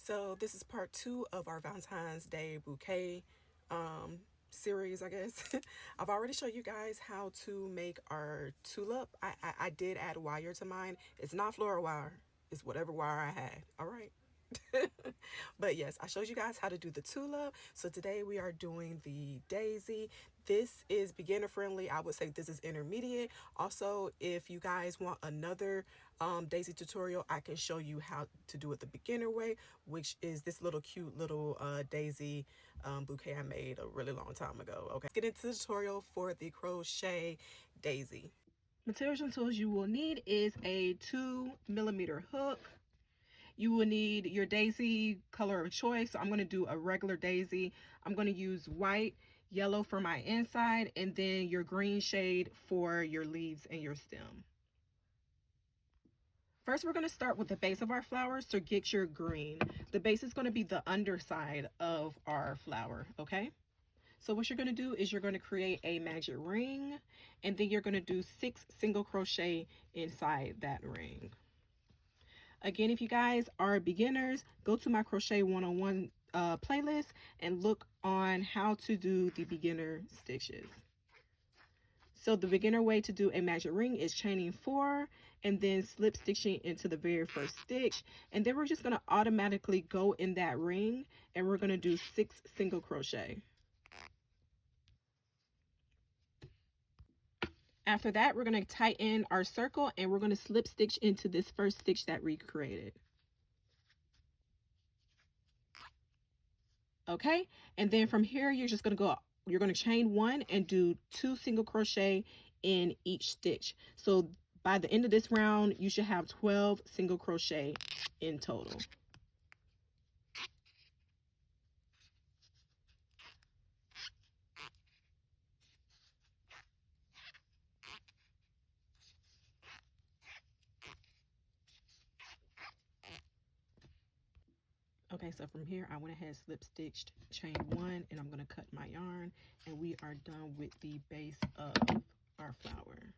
So this is part 2 of our Valentine's Day bouquet series, I guess. I've already showed you guys how to make our tulip. I did add wire to mine. It's not floral wire. It's whatever wire I had. All right. But yes, I showed you guys how to do the tulip. So today we are doing the daisy. This is beginner friendly. I would say this is intermediate. Also, if you guys want another daisy tutorial, I can show you how to do it the beginner way, which is this little cute little daisy bouquet I made a really long time ago. Okay, let's get into the tutorial for the crochet daisy. Materials and tools you will need is a 2mm hook. You will need your daisy color of choice. So I'm going to do a regular daisy. I'm going to use white, yellow for my inside, and then your green shade for your leaves and your stem. First, we're going to start with the base of our flower, so get your green. The base is going to be the underside of our flower, okay? So what you're going to do is you're going to create a magic ring, and then you're going to do 6 single crochet inside that ring. Again, if you guys are beginners, go to my Crochet 101 playlist and look on how to do the beginner stitches. So the beginner way to do a magic ring is chaining 4 and then slip stitching into the very first stitch. And then we're just going to automatically go in that ring and we're going to do 6 single crochet. After that, we're going to tighten our circle and we're going to slip stitch into this first stitch that we created. Okay, and then from here, you're just going to go, you're going to chain 1 and do 2 single crochet in each stitch. So by the end of this round, you should have 12 single crochet in total. Okay, so from here I went ahead, slip stitched, chain 1, and I'm going to cut my yarn, and we are done with the base of our flower.